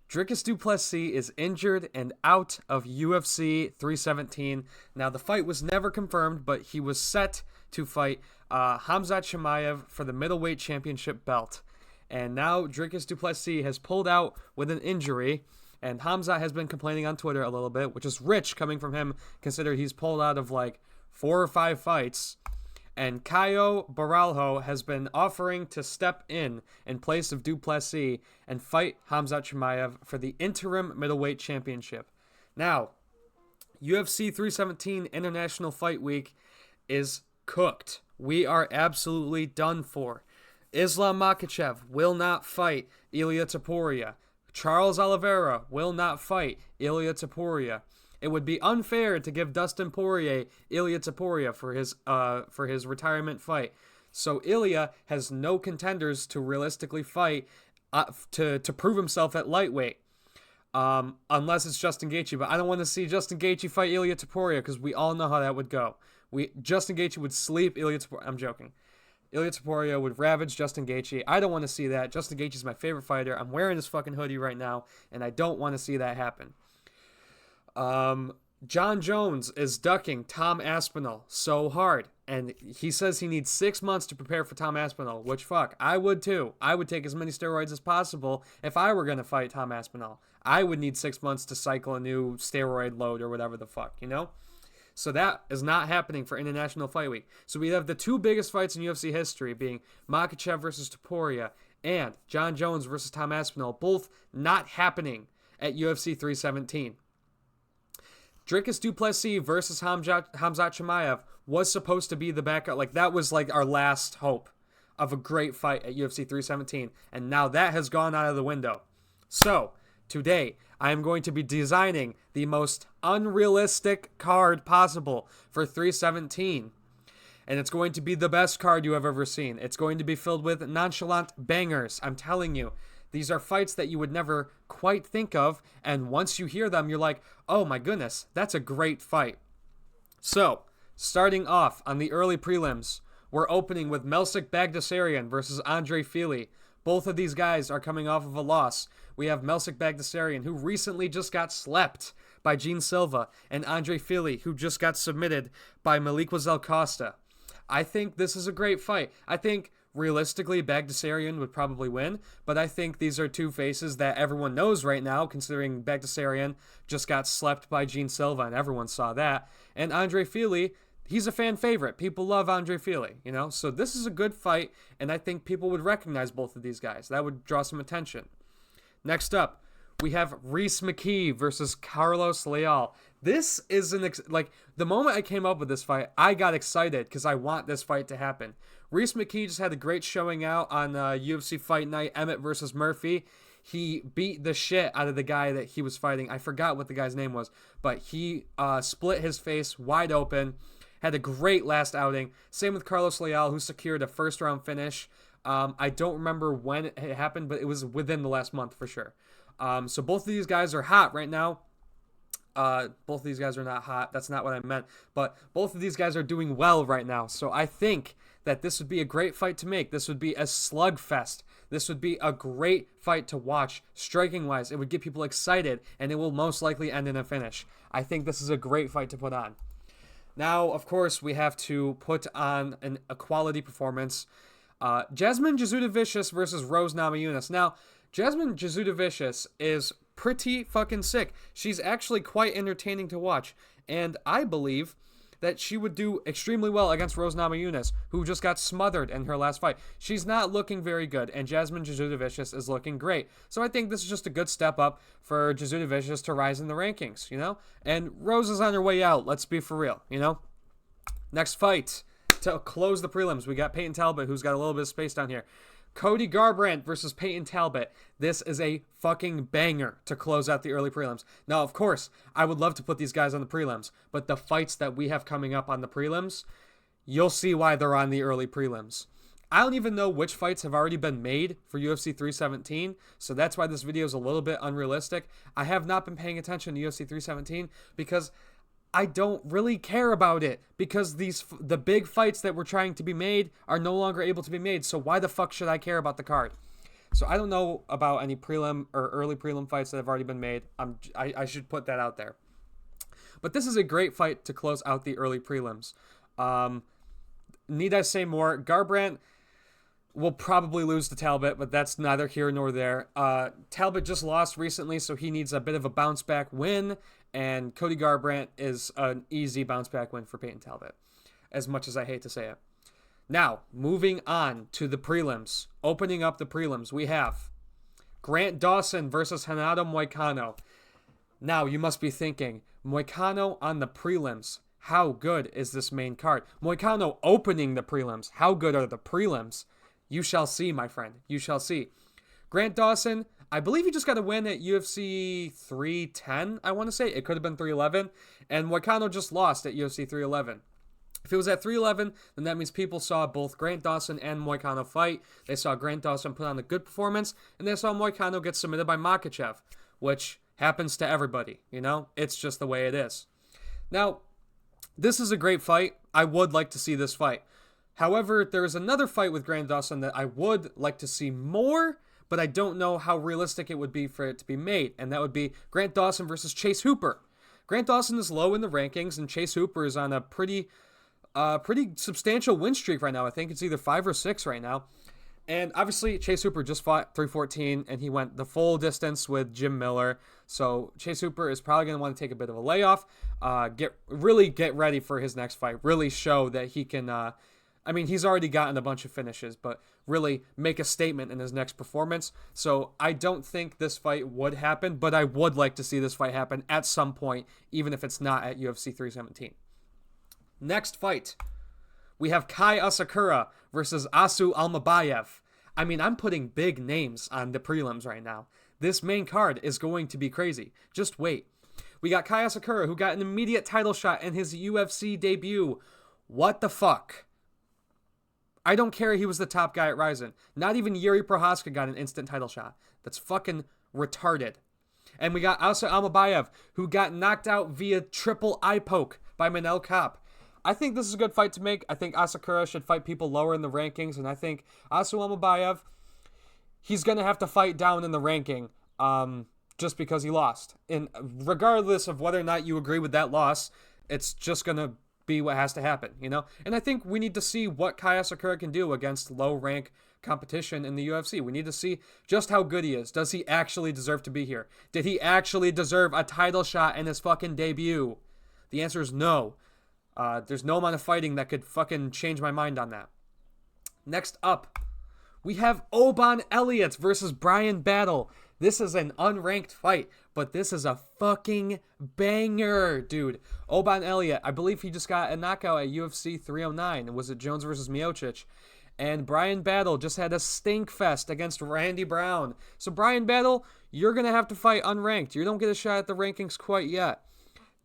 Dricus du Plessis is injured and out of UFC 317. Now, the fight was never confirmed, but he was set to fight Khamzat Chimaev for the middleweight championship belt. And now Dricus du Plessis has pulled out with an injury, and Khamzat has been complaining on Twitter a little bit, which is rich coming from him, considering he's pulled out of like 4 or 5 fights. And Caio Baralho has been offering to step in place of du Plessis and fight Khamzat Chimaev for the interim middleweight championship. Now, UFC 317 International Fight Week is cooked. We are absolutely done for. Islam Makhachev will not fight Ilia Topuria. Charles Oliveira will not fight Ilia Topuria. It would be unfair to give Dustin Poirier Ilia Topuria for his retirement fight. So Ilia has no contenders to realistically fight to prove himself at lightweight. Unless it's Justin Gaethje, but I don't want to see Justin Gaethje fight Ilia Topuria because we all know how that would go. Justin Gaethje would sleep Ilia Topuria. I'm joking. Ilia Topuria would ravage Justin Gaethje. I don't want to see that. Justin Gaethje is my favorite fighter. I'm wearing this fucking hoodie right now, and I don't want to see that happen. John Jones is ducking Tom Aspinall so hard, and he says he needs 6 months to prepare for Tom Aspinall, which fuck, I would too. I would take as many steroids as possible if I were going to fight Tom Aspinall. I would need 6 months to cycle a new steroid load or whatever the fuck, you know? So that is not happening for International Fight Week. So we have the 2 biggest fights in UFC history being Makhachev versus Topuria and John Jones versus Tom Aspinall, both not happening at UFC 317. Dricus du Plessis versus Khamzat Chimaev was supposed to be the backup. Like, that was like our last hope of a great fight at UFC 317. And now that has gone out of the window. So, today, I am going to be designing the most unrealistic card possible for 317. And it's going to be the best card you have ever seen. It's going to be filled with nonchalant bangers. I'm telling you. These are fights that you would never quite think of, and once you hear them, you're like, oh my goodness, that's a great fight. So, starting off on the early prelims, we're opening with Melsik Bagdasaryan versus Andre Fili. Both of these guys are coming off of a loss. We have Melsik Bagdasaryan, who recently just got slept by Gene Silva, and Andre Fili, who just got submitted by Malik Costa. I think this is a great fight. I think realistically, Bagdasaryan would probably win, but I think these are 2 faces that everyone knows right now, considering Bagdasaryan just got slept by Gene Silva, and everyone saw that. And Andre Fili, he's a fan favorite. People love Andre Fili, you know? So this is a good fight, and I think people would recognize both of these guys. That would draw some attention. Next up, we have Rhys McKee versus Carlos Leal. This is the moment I came up with this fight, I got excited because I want this fight to happen. Rhys McKee just had a great showing out on UFC Fight Night, Emmett versus Murphy. He beat the shit out of the guy that he was fighting. I forgot what the guy's name was, but he split his face wide open. Had a great last outing. Same with Carlos Leal, who secured a first-round finish. I don't remember when it happened, but it was within the last month for sure. So both of these guys are hot right now. Both of these guys are not hot. That's not what I meant. But both of these guys are doing well right now. So I think that this would be a great fight to make. This would be a slugfest. This would be a great fight to watch. Striking-wise, it would get people excited, and it will most likely end in a finish. I think this is a great fight to put on. Now, of course, we have to put on a quality performance. Jasmine Jasudavicius versus Rose Namajunas. Now, Jasmine Jasudavicius is pretty fucking sick. She's actually quite entertaining to watch, and I believe that she would do extremely well against Rose Namajunas, who just got smothered in her last fight. She's not looking very good, and Jasmine Jasudavicius is looking great. So I think this is just a good step up for Jasudavicius to rise in the rankings, you know? And Rose is on her way out, let's be for real, you know? Next fight, to close the prelims, we got Peyton Talbot, who's got a little bit of space down here. Cody Garbrandt versus Peyton Talbot. This is a fucking banger to close out the early prelims. Now, of course, I would love to put these guys on the prelims, but the fights that we have coming up on the prelims, you'll see why they're on the early prelims. I don't even know which fights have already been made for UFC 317, so that's why this video is a little bit unrealistic. I have not been paying attention to UFC 317 because I don't really care about it, because the big fights that were trying to be made are no longer able to be made, so why the fuck should I care about the card? So I don't know about any prelim or early prelim fights that have already been made. I should put that out there. But this is a great fight to close out the early prelims. Need I say more? Garbrandt will probably lose to Talbot, but that's neither here nor there. Talbot just lost recently, so he needs a bit of a bounce back win, and Cody Garbrandt is an easy bounce back win for Peyton Talbot, as much as I hate to say it. Now, moving on to the prelims. Opening up the prelims, we have Grant Dawson versus Renato Moicano. Now, you must be thinking, Moicano on the prelims. How good is this main card? Moicano opening the prelims. How good are the prelims? You shall see, my friend. You shall see. Grant Dawson, I believe he just got a win at UFC 310, I want to say. It could have been 311. And Moicano just lost at UFC 311. If it was at 311, then that means people saw both Grant Dawson and Moicano fight. They saw Grant Dawson put on a good performance, and they saw Moicano get submitted by Makhachev, which happens to everybody, you know? It's just the way it is. Now, this is a great fight. I would like to see this fight. However, there is another fight with Grant Dawson that I would like to see more, but I don't know how realistic it would be for it to be made, and that would be Grant Dawson versus Chase Hooper. Grant Dawson is low in the rankings, and Chase Hooper is on a pretty substantial win streak right now. I think it's either 5 or 6 right now. And obviously, Chase Hooper just fought 314, and he went the full distance with Jim Miller. So Chase Hooper is probably going to want to take a bit of a layoff, get ready for his next fight, really show that he can... he's already gotten a bunch of finishes, but really make a statement in his next performance. So I don't think this fight would happen, but I would like to see this fight happen at some point, even if it's not at UFC 317. Next fight, we have Kai Asakura versus Asu Almabayev. I'm putting big names on the prelims right now. This main card is going to be crazy. Just wait. We got Kai Asakura, who got an immediate title shot in his UFC debut. What the fuck? I don't care he was the top guy at Ryzen. Not even Yuri Prohaska got an instant title shot. That's fucking retarded. And we got Asu Almabayev, who got knocked out via triple eye poke by Manel Kape. I think this is a good fight to make. I think Asakura should fight people lower in the rankings, and I think Asu Almabayev, he's going to have to fight down in the ranking just because he lost. And regardless of whether or not you agree with that loss, it's just going to be what has to happen, you know? And I think we need to see what Kai Asakura can do against low-rank competition in the UFC. We need to see just how good he is. Does he actually deserve to be here? Did he actually deserve a title shot in his fucking debut? The answer is no. There's no amount of fighting that could fucking change my mind on that. Next up, we have Oban Elliott versus Brian Battle. This is an unranked fight, but this is a fucking banger, dude. Oban Elliott, I believe he just got a knockout at UFC 309. Was it Jones versus Miocic? And Brian Battle just had a stink fest against Randy Brown. So Brian Battle, you're going to have to fight unranked. You don't get a shot at the rankings quite yet.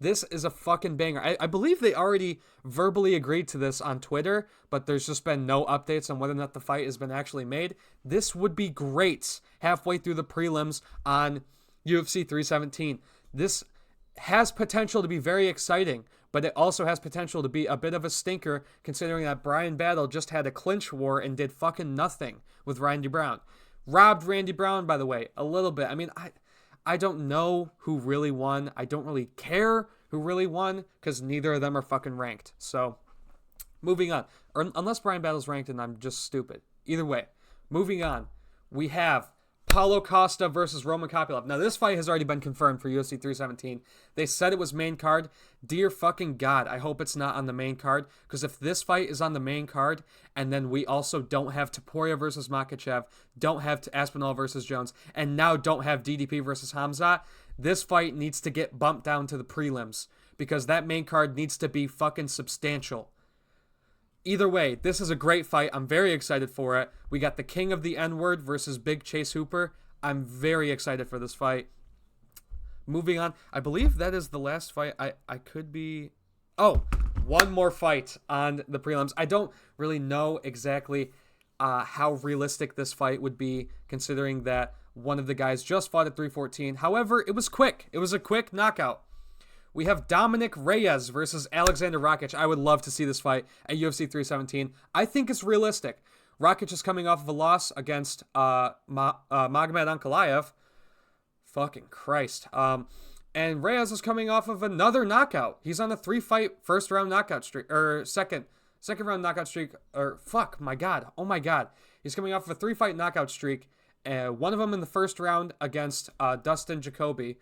This is a fucking banger. I believe they already verbally agreed to this on Twitter, but there's just been no updates on whether or not the fight has been actually made. This would be great halfway through the prelims on UFC 317. This has potential to be very exciting, but it also has potential to be a bit of a stinker considering that Brian Battle just had a clinch war and did fucking nothing with Randy Brown. Robbed Randy Brown, by the way, a little bit. I don't know who really won. I don't really care who really won because neither of them are fucking ranked. So, moving on. Unless Brian Battle's ranked and I'm just stupid. Either way, moving on. We have Paulo Costa versus Roman Kopylov. Now, this fight has already been confirmed for UFC 317. They said it was main card. Dear fucking God, I hope it's not on the main card. Because if this fight is on the main card, and then we also don't have Topuria versus Makhachev, don't have Aspinall versus Jones, and now don't have DDP versus Hamzat, this fight needs to get bumped down to the prelims. Because that main card needs to be fucking substantial. Either way, this is a great fight. I'm very excited for it. We got the King of the N-Word versus Big Chase Hooper. I'm very excited for this fight. Moving on. I believe that is the last fight. I could be... Oh, one more fight on the prelims. I don't really know exactly how realistic this fight would be, considering that one of the guys just fought at 314. However, it was quick. It was a quick knockout. We have Dominic Reyes versus Alexander Rakic. I would love to see this fight at UFC 317. I think it's realistic. Rakic is coming off of a loss against Magomed Ankalaev. Fucking Christ. And Reyes is coming off of another knockout. He's on a 3-fight first round knockout streak, or second round knockout streak, or fuck, my God. Oh my God. He's coming off of a 3-fight knockout streak. One of them in the first round against Dustin Jacoby.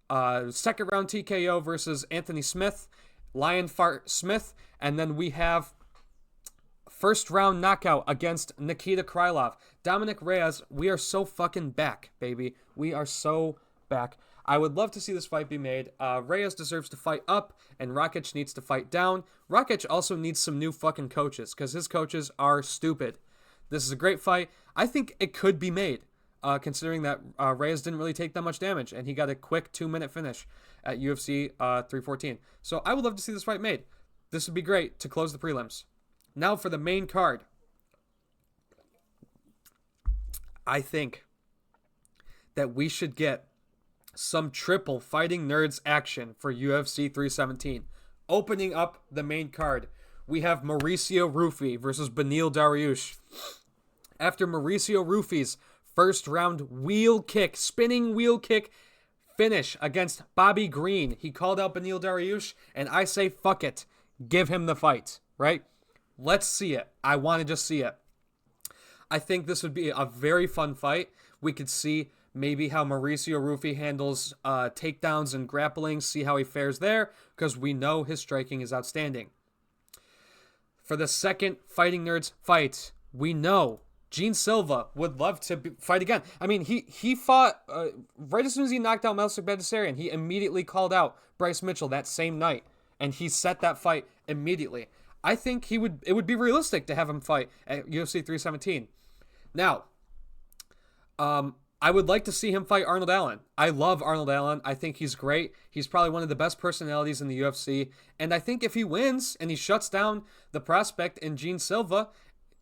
Second round TKO versus Anthony Smith, Lion Fart Smith. And then we have first round knockout against Nikita Krylov. Dominic Reyes, we are so fucking back, baby. We are so back. I would love to see this fight be made. Reyes deserves to fight up, and Rakic needs to fight down. Rakic also needs some new fucking coaches, because his coaches are stupid. This is a great fight. I think it could be made, considering that Reyes didn't really take that much damage, and he got a quick 2-minute finish at UFC 314. So I would love to see this fight made. This would be great to close the prelims. Now for the main card. I think that we should get some triple Fighting Nerds action for UFC 317. Opening up the main card, we have Mauricio Rufy versus Beneil Dariush. After Mauricio Rufy's first round spinning wheel kick finish against Bobby Green, he called out Beneil Dariush, and I say fuck it. Give him the fight, right? Let's see it. I want to just see it. I think this would be a very fun fight. We could see maybe how Mauricio Rufy handles takedowns and grappling, see how he fares there, because we know his striking is outstanding. For the second Fighting Nerds fight, we know Gene Silva would love to fight again. I mean, he fought, right as soon as he knocked out Melsik Bedisyarian, he immediately called out Bryce Mitchell that same night, and he set that fight immediately. I think it would be realistic to have him fight at UFC 317. Now, I would like to see him fight Arnold Allen. I love Arnold Allen. I think he's great. He's probably one of the best personalities in the UFC. And I think if he wins and he shuts down the prospect in Gene Silva,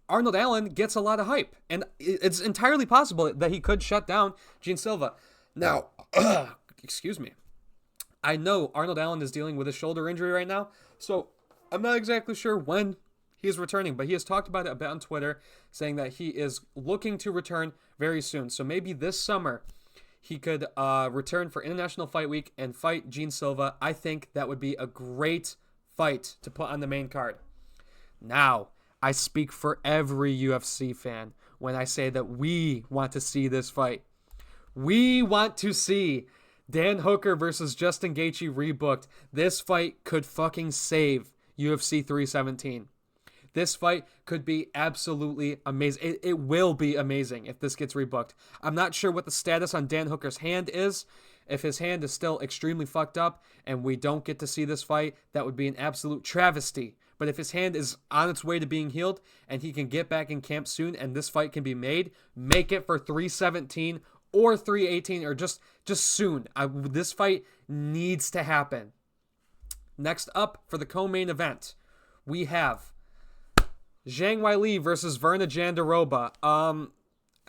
Arnold Allen gets a lot of hype. And it's entirely possible that he could shut down Gene Silva. Now, excuse me. I know Arnold Allen is dealing with a shoulder injury right now, so I'm not exactly sure when he is returning, but he has talked about it a bit on Twitter, saying that he is looking to return very soon. So maybe this summer he could return for International Fight Week and fight Gene Silva. I think that would be a great fight to put on the main card. Now, I speak for every UFC fan when I say that we want to see this fight. We want to see Dan Hooker versus Justin Gaethje rebooked. This fight could fucking save UFC 317. This fight could be absolutely amazing. It will be amazing if this gets rebooked. I'm not sure what the status on Dan Hooker's hand is. If his hand is still extremely fucked up and we don't get to see this fight, that would be an absolute travesty. But if his hand is on its way to being healed and he can get back in camp soon and this fight can be made, make it for 317 or 318 or just soon. This fight needs to happen. Next up for the co-main event, we have Zhang Weili versus Virna Jandiroba.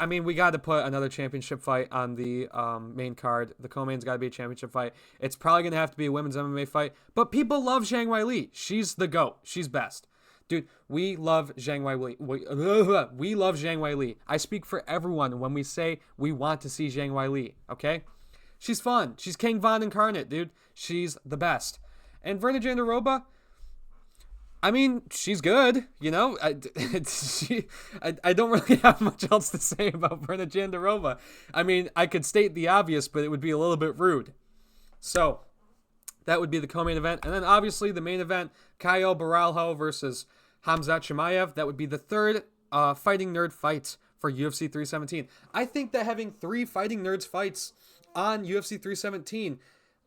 I mean, we got to put another championship fight on the main card. The co-main's got to be a championship fight. It's probably going to have to be a women's MMA fight, but people love Zhang Weili. She's the GOAT. She's best. Dude, we love Zhang Weili. We love Zhang Weili. I speak for everyone when we say we want to see Zhang Weili, okay? She's fun. She's King Von incarnate, dude. She's the best. And Virna Jandiroba, I mean, she's good, you know. I don't really have much else to say about Virna Jandiroba. I mean, I could state the obvious, but it would be a little bit rude. So, that would be the co-main event. And then, obviously, the main event, Caio Borralho versus Khamzat Chimaev. That would be the third Fighting Nerd fight for UFC 317. I think that having 3 Fighting Nerds fights on UFC 317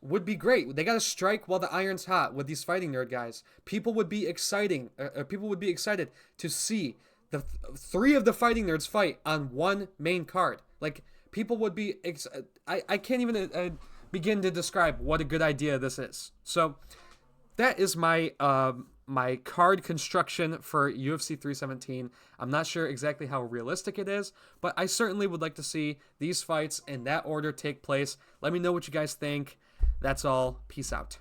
would be great. They got to strike while the iron's hot with these Fighting Nerd guys. People would be excited to see the 3 of the Fighting Nerds fight on one main card. Like, people would be I can't even begin to describe what a good idea this is. So that is my my card construction for UFC 317. I'm not sure exactly how realistic it is, but I certainly would like to see these fights in that order take place. Let me know what you guys think. That's all. Peace out.